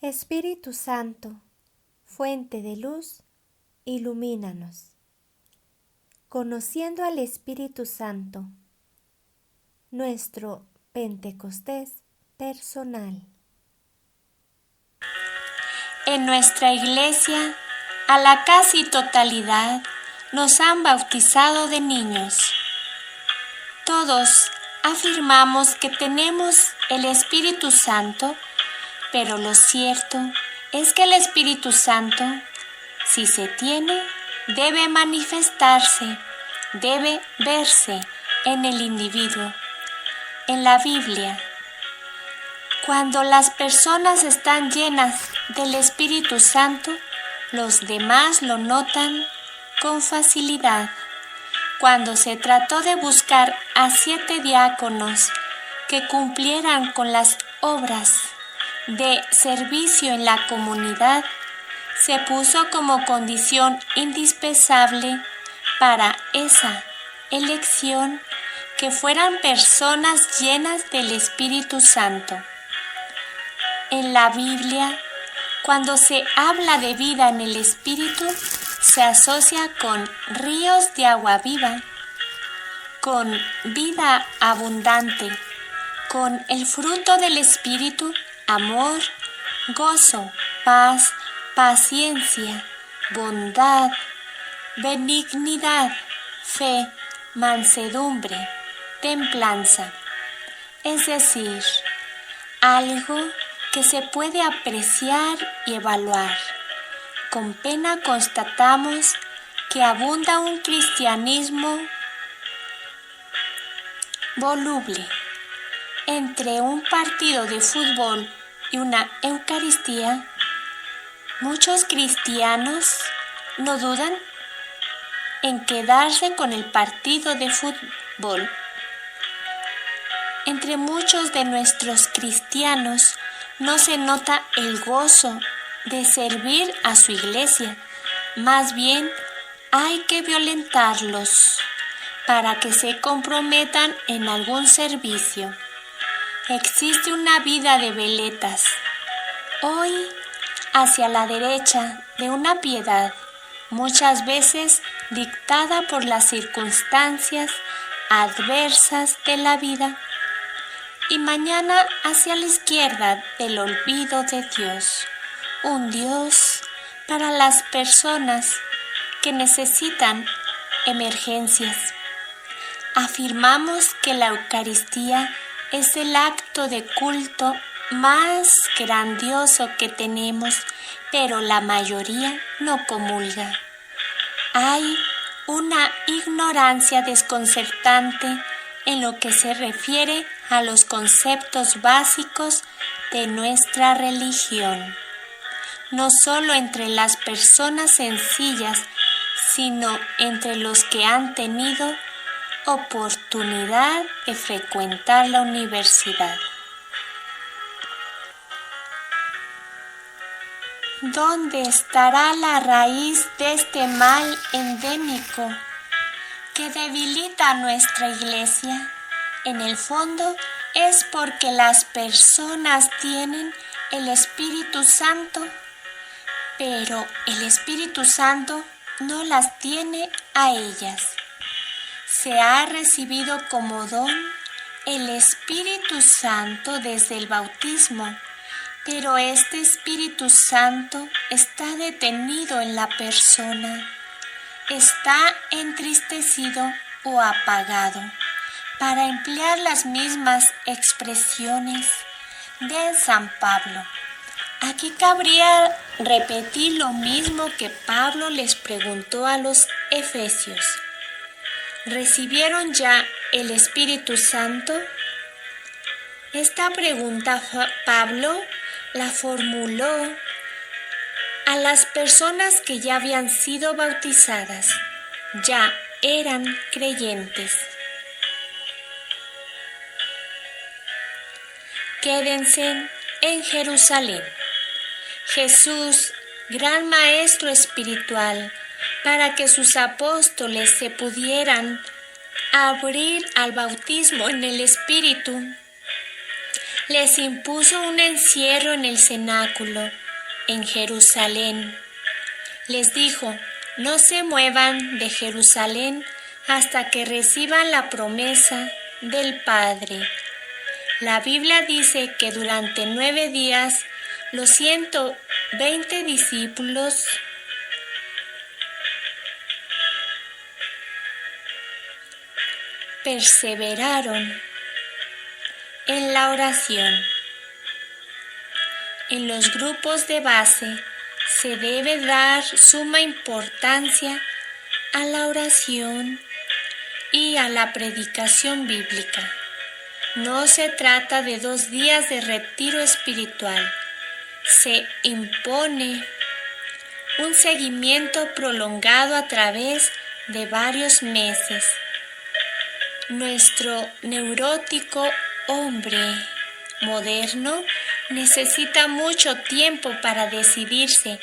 Espíritu Santo, fuente de luz, ilumínanos. Conociendo al Espíritu Santo, nuestro Pentecostés personal. En nuestra iglesia, a la casi totalidad, nos han bautizado de niños. Todos afirmamos que tenemos el Espíritu Santo, pero lo cierto es que el Espíritu Santo, si se tiene, debe manifestarse, debe verse en el individuo. En la Biblia, cuando las personas están llenas del Espíritu Santo, los demás lo notan con facilidad. Cuando se trató de buscar a 7 diáconos que cumplieran con las obras de servicio en la comunidad, se puso como condición indispensable para esa elección que fueran personas llenas del Espíritu Santo. En la Biblia, cuando se habla de vida en el Espíritu, se asocia con ríos de agua viva, con vida abundante, con el fruto del Espíritu, amor, gozo, paz, paciencia, bondad, benignidad, fe, mansedumbre, templanza. Es decir, algo que se puede apreciar y evaluar. Con pena constatamos que abunda un cristianismo voluble. Entre un partido de fútbol y una Eucaristía, muchos cristianos no dudan en quedarse con el partido de fútbol. Entre muchos de nuestros cristianos no se nota el gozo de servir a su iglesia. Más bien, hay que violentarlos para que se comprometan en algún servicio. Existe una vida de veletas, hoy hacia la derecha de una piedad, muchas veces dictada por las circunstancias adversas de la vida, y mañana hacia la izquierda del olvido de Dios, un Dios para las personas que necesitan emergencias. Afirmamos que la Eucaristía es el acto de culto más grandioso que tenemos, pero la mayoría no comulga. Hay una ignorancia desconcertante en lo que se refiere a los conceptos básicos de nuestra religión, no solo entre las personas sencillas, sino entre los que han tenido oportunidad de frecuentar la universidad. ¿Dónde estará la raíz de este mal endémico que debilita a nuestra iglesia? En el fondo es porque las personas tienen el Espíritu Santo, pero el Espíritu Santo no las tiene a ellas. Se ha recibido como don el Espíritu Santo desde el bautismo, pero este Espíritu Santo está detenido en la persona, está entristecido o apagado, para emplear las mismas expresiones de San Pablo. Aquí cabría repetir lo mismo que Pablo les preguntó a los efesios. ¿Recibieron ya el Espíritu Santo? Esta pregunta Pablo la formuló a las personas que ya habían sido bautizadas, ya eran creyentes. Quédense en Jerusalén. Jesús, gran maestro espiritual, para que sus apóstoles se pudieran abrir al bautismo en el Espíritu, les impuso un encierro en el cenáculo, en Jerusalén. Les dijo: no se muevan de Jerusalén hasta que reciban la promesa del Padre. La Biblia dice que durante 9 días los 120 discípulos perseveraron en la oración. En los grupos de base se debe dar suma importancia a la oración y a la predicación bíblica. No se trata de 2 días de retiro espiritual. Se impone un seguimiento prolongado a través de varios meses. Nuestro neurótico hombre moderno necesita mucho tiempo para decidirse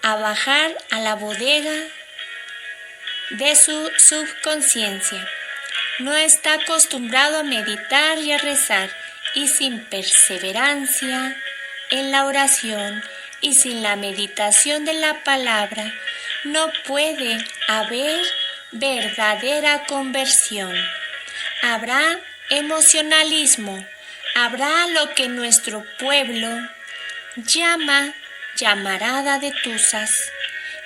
a bajar a la bodega de su subconsciencia. No está acostumbrado a meditar y a rezar, y sin perseverancia en la oración y sin la meditación de la palabra no puede haber verdadera conversión. Habrá emocionalismo, habrá lo que nuestro pueblo llama llamarada de tuzas,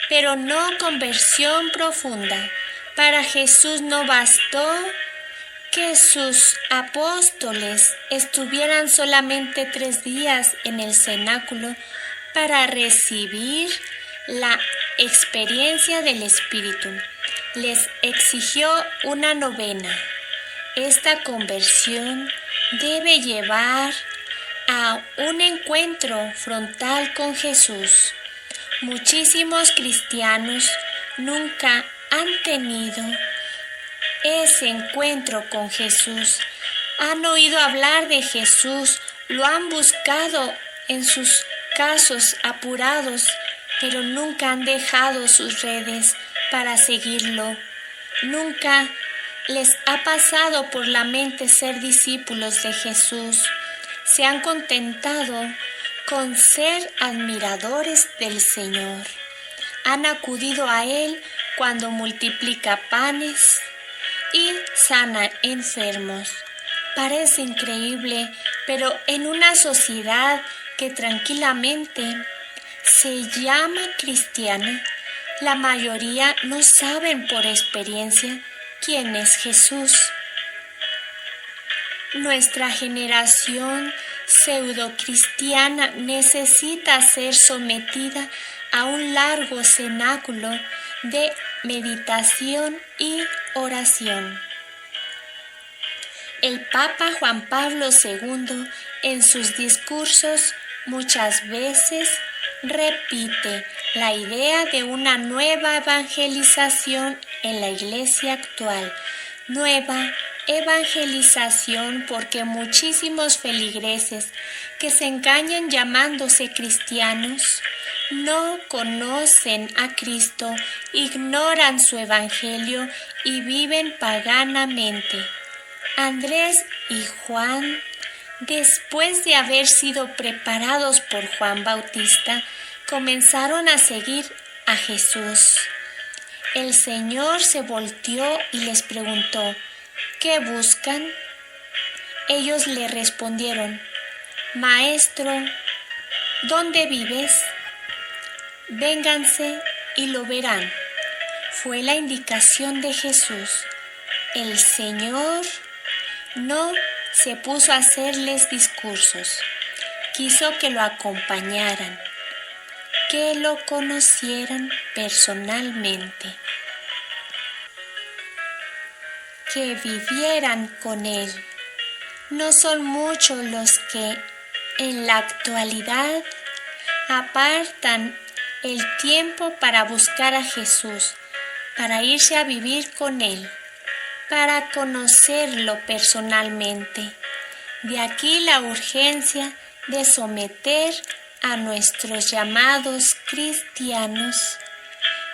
pero no conversión profunda. Para Jesús no bastó que sus apóstoles estuvieran solamente 3 días en el cenáculo para recibir la experiencia del Espíritu. Les exigió una novena. Esta conversión debe llevar a un encuentro frontal con Jesús. Muchísimos cristianos nunca han tenido ese encuentro con Jesús. Han oído hablar de Jesús, lo han buscado en sus casos apurados, pero nunca han dejado sus redes para seguirlo. Nunca les ha pasado por la mente ser discípulos de Jesús. Se han contentado con ser admiradores del Señor. Han acudido a Él cuando multiplica panes y sana enfermos. Parece increíble, pero en una sociedad que tranquilamente se llama cristiana, la mayoría no saben por experiencia quién es Jesús. Nuestra generación pseudocristiana necesita ser sometida a un largo cenáculo de meditación y oración. El Papa Juan Pablo II en sus discursos muchas veces repite la idea de una nueva evangelización en la Iglesia actual. Nueva evangelización porque muchísimos feligreses que se engañan llamándose cristianos no conocen a Cristo, ignoran su evangelio y viven paganamente. Andrés y Juan, después de haber sido preparados por Juan Bautista, comenzaron a seguir a Jesús. El Señor se volteó y les preguntó: ¿qué buscan? Ellos le respondieron: Maestro, ¿dónde vives? Vénganse y lo verán. Fue la indicación de Jesús. El Señor no se puso a hacerles discursos. Quiso que lo acompañaran, que lo conocieran personalmente, que vivieran con Él. No son muchos los que en la actualidad apartan el tiempo para buscar a Jesús, para irse a vivir con Él, para conocerlo personalmente. De aquí la urgencia de someter a nuestros llamados cristianos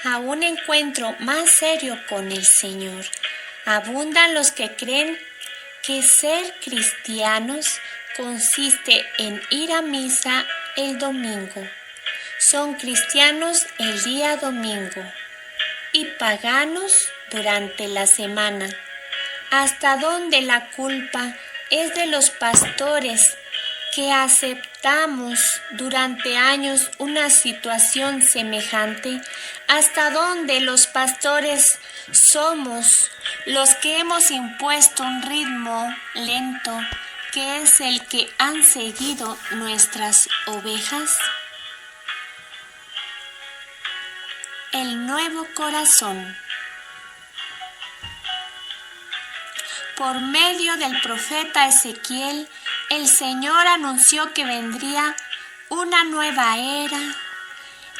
a un encuentro más serio con el Señor. Abundan los que creen que ser cristianos consiste en ir a misa el domingo. Son cristianos el día domingo y paganos durante la semana. ¿Hasta dónde la culpa es de los pastores que aceptamos durante años una situación semejante? ¿Hasta dónde los pastores somos los que hemos impuesto un ritmo lento que es el que han seguido nuestras ovejas? El nuevo corazón. Por medio del profeta Ezequiel, el Señor anunció que vendría una nueva era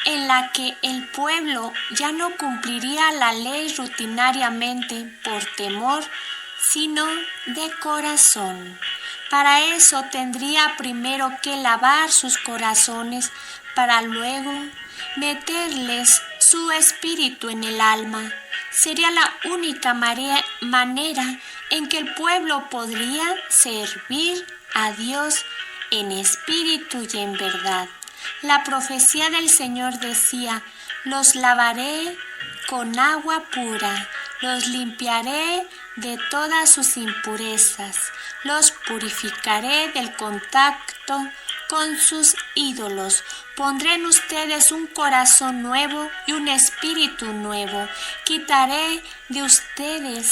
en la que el pueblo ya no cumpliría la ley rutinariamente por temor, sino de corazón. Para eso tendría primero que lavar sus corazones para luego meterles su espíritu en el alma. Sería la única manera en que el pueblo podría servir a Dios en espíritu y en verdad. La profecía del Señor decía: los lavaré con agua pura, los limpiaré de todas sus impurezas, los purificaré del contacto con sus ídolos. Pondré en ustedes un corazón nuevo y un espíritu nuevo. Quitaré de ustedes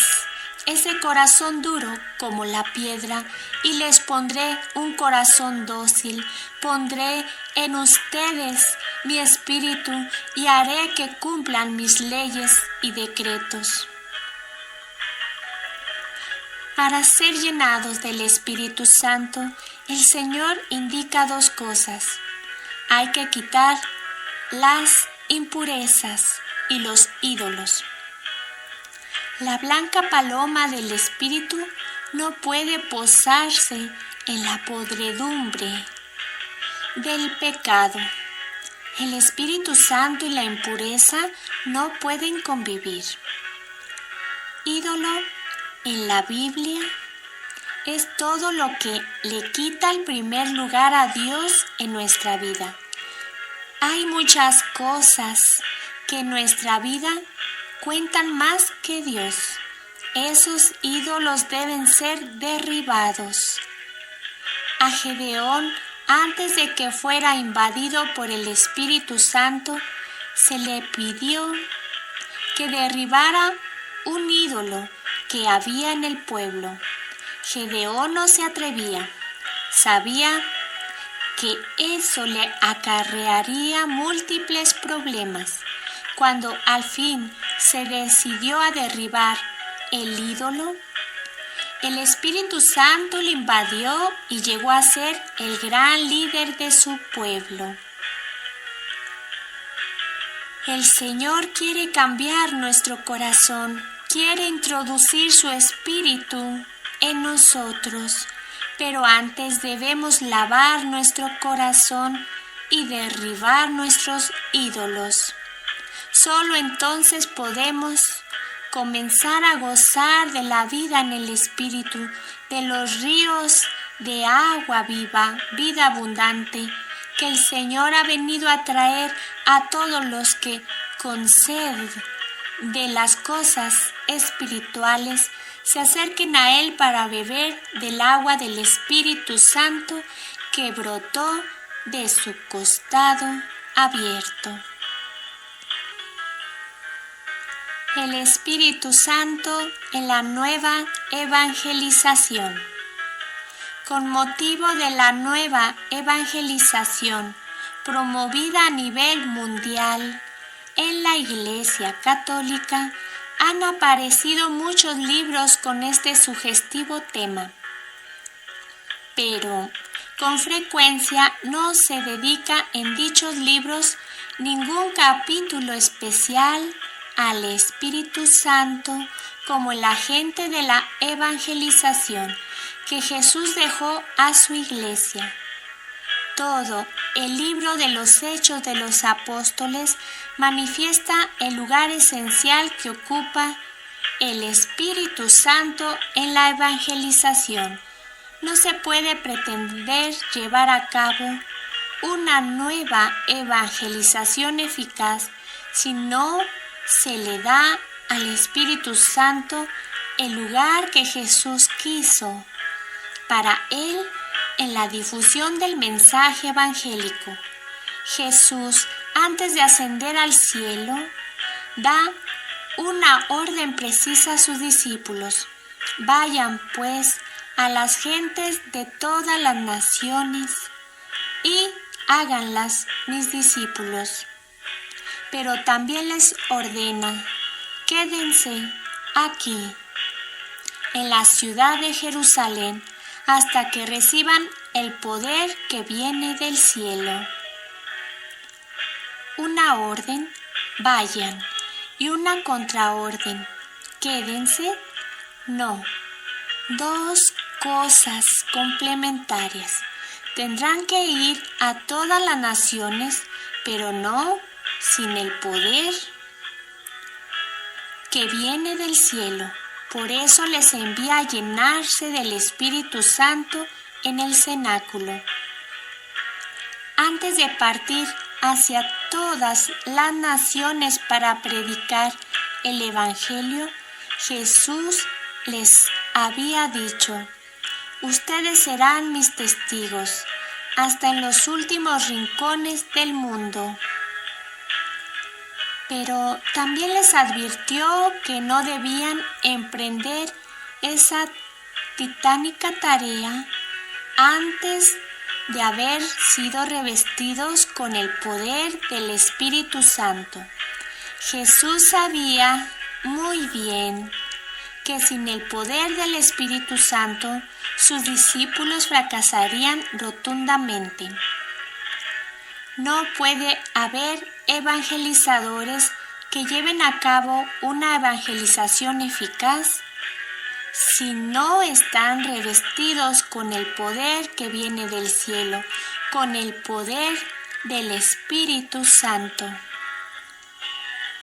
ese corazón duro como la piedra y les pondré un corazón dócil. Pondré en ustedes mi espíritu y haré que cumplan mis leyes y decretos. Para ser llenados del Espíritu Santo, el Señor indica dos cosas. Hay que quitar las impurezas y los ídolos. La blanca paloma del Espíritu no puede posarse en la podredumbre del pecado. El Espíritu Santo y la impureza no pueden convivir. Ídolo en la Biblia es todo lo que le quita el primer lugar a Dios en nuestra vida. Hay muchas cosas que en nuestra vida cuentan más que Dios. Esos ídolos deben ser derribados. A Gedeón, antes de que fuera invadido por el Espíritu Santo, se le pidió que derribara un ídolo que había en el pueblo. Gedeón no se atrevía. Sabía que eso le acarrearía múltiples problemas. Cuando al fin se decidió a derribar el ídolo, el Espíritu Santo le invadió y llegó a ser el gran líder de su pueblo. El Señor quiere cambiar nuestro corazón, quiere introducir su espíritu en nosotros, pero antes debemos lavar nuestro corazón y derribar nuestros ídolos. Solo entonces podemos comenzar a gozar de la vida en el Espíritu, de los ríos de agua viva, vida abundante, que el Señor ha venido a traer a todos los que con sed de las cosas espirituales se acerquen a Él para beber del agua del Espíritu Santo que brotó de su costado abierto. El Espíritu Santo en la nueva evangelización. Con motivo de la nueva evangelización promovida a nivel mundial en la Iglesia Católica, han aparecido muchos libros con este sugestivo tema. Pero con frecuencia no se dedica en dichos libros ningún capítulo especial al Espíritu Santo como el agente de la evangelización que Jesús dejó a su Iglesia. Todo el libro de los Hechos de los Apóstoles manifiesta el lugar esencial que ocupa el Espíritu Santo en la evangelización. no se puede pretender llevar a cabo una nueva evangelización eficaz si no se le da al Espíritu Santo el lugar que Jesús quiso para él en la difusión del mensaje evangélico. Jesús, antes de ascender al cielo, da una orden precisa a sus discípulos. Vayan, pues, a las gentes de todas las naciones y háganlas mis discípulos. Pero también les ordena, quédense aquí, en la ciudad de Jerusalén, hasta que reciban el poder que viene del cielo. Una orden, vayan, y una contraorden, quédense, no. Dos cosas complementarias. Tendrán que ir a todas las naciones, pero no sin el poder que viene del cielo. Por eso les envía a llenarse del Espíritu Santo en el cenáculo. Antes de partir hacia todas las naciones para predicar el Evangelio, Jesús les había dicho: ustedes serán mis testigos hasta en los últimos rincones del mundo. Pero también les advirtió que no debían emprender esa titánica tarea antes de haber sido revestidos con el poder del Espíritu Santo. Jesús sabía muy bien que sin el poder del Espíritu Santo, sus discípulos fracasarían rotundamente. No puede haber evangelizadores que lleven a cabo una evangelización eficaz si no están revestidos con el poder que viene del cielo, con el poder del Espíritu Santo.